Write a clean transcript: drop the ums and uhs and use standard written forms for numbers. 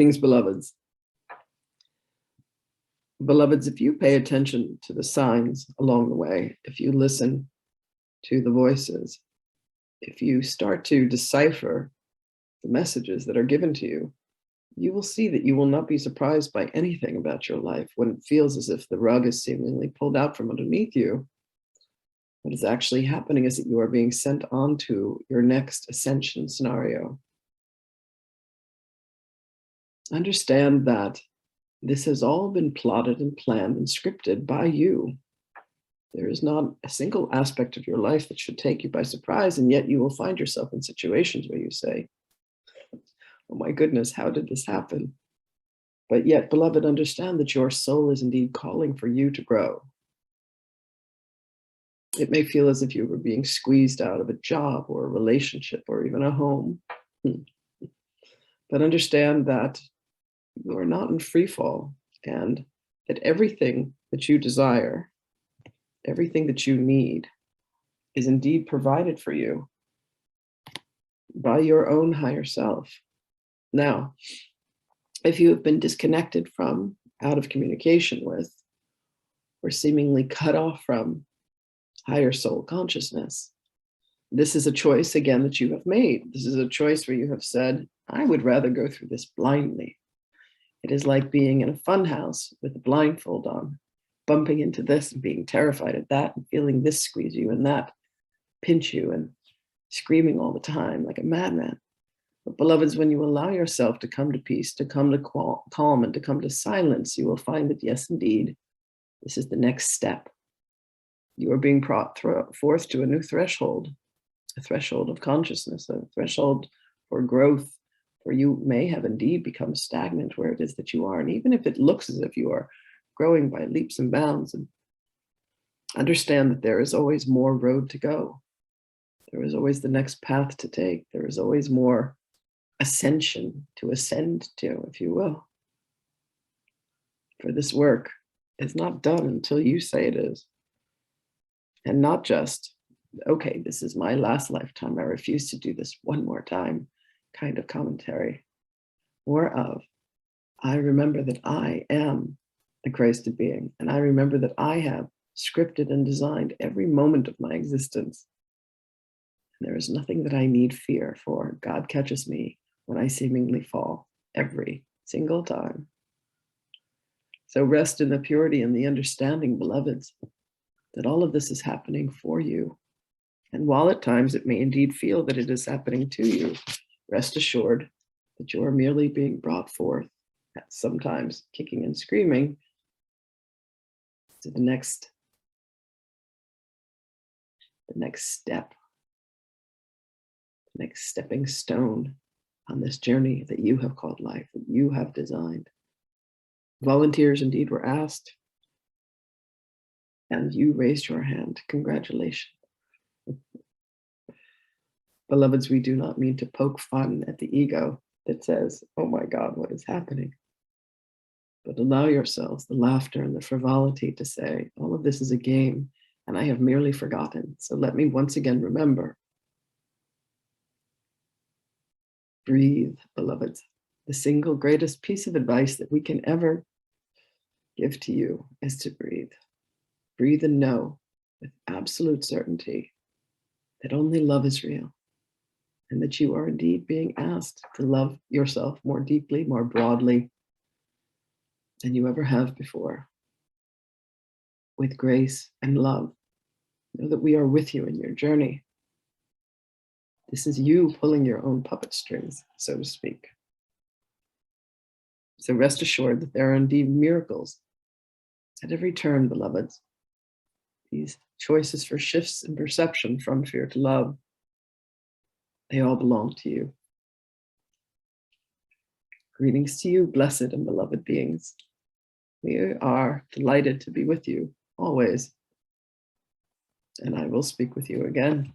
Things, beloveds. Beloveds, if you pay attention to the signs along the way, if you listen to the voices, if you start to decipher the messages that are given to you, you will see that you will not be surprised by anything about your life when it feels as if the rug is seemingly pulled out from underneath you. What is actually happening is that you are being sent on to your next ascension scenario. Understand that this has all been plotted and planned and scripted by you. There is not a single aspect of your life that should take you by surprise, and yet you will find yourself in situations where you say, oh my goodness, how did this happen? But yet, beloved, understand that your soul is indeed calling for you to grow. It may feel as if you were being squeezed out of a job or a relationship or even a home. But understand that you are not in free fall, and that everything that you desire, everything that you need, is indeed provided for you by your own higher self. Now, if you have been disconnected from, out of communication with, or seemingly cut off from higher soul consciousness, this is a choice, again, that you have made. This is a choice where you have said, I would rather go through this blindly. It is like being in a fun house with a blindfold on, bumping into this and being terrified at that and feeling this squeeze you and that pinch you and screaming all the time like a madman. But beloveds, when you allow yourself to come to peace, to come to calm, and to come to silence, you will find that, yes, indeed, this is the next step. You are being brought forth to a new threshold, a threshold of consciousness, a threshold for growth, where you may have indeed become stagnant where it is that you are. And even if it looks as if you are growing by leaps and bounds, and understand that there is always more road to go. There is always the next path to take. There is always more ascension to ascend to, if you will. For this work is not done until you say it is. And not just, okay, this is my last lifetime, I refuse to do this one more time kind of commentary. More of, I remember that I am the Christed being, and I remember that I have scripted and designed every moment of my existence. And there is nothing that I need fear for. God catches me when I seemingly fall every single time. So rest in the purity and the understanding, beloveds, that all of this is happening for you. And while at times it may indeed feel that it is happening to you, rest assured that you are merely being brought forth, sometimes kicking and screaming, to the next step, the next stepping stone on this journey that you have called life, that you have designed. Volunteers indeed were asked, and you raised your hand. Congratulations. Beloveds, we do not mean to poke fun at the ego that says, oh my God, what is happening? But allow yourselves the laughter and the frivolity to say, all of this is a game, and I have merely forgotten. So let me once again remember. Breathe, beloveds. The single greatest piece of advice that we can ever give to you is to breathe. Breathe and know with absolute certainty that only love is real, and that you are indeed being asked to love yourself more deeply, more broadly than you ever have before, with grace and love. Know that we are with you in your journey. This is you pulling your own puppet strings, so to speak. So rest assured that there are indeed miracles at every turn, beloveds. These choices for shifts in perception from fear to love, they all belong to you. Greetings to you, blessed and beloved beings. We are delighted to be with you always. And I will speak with you again.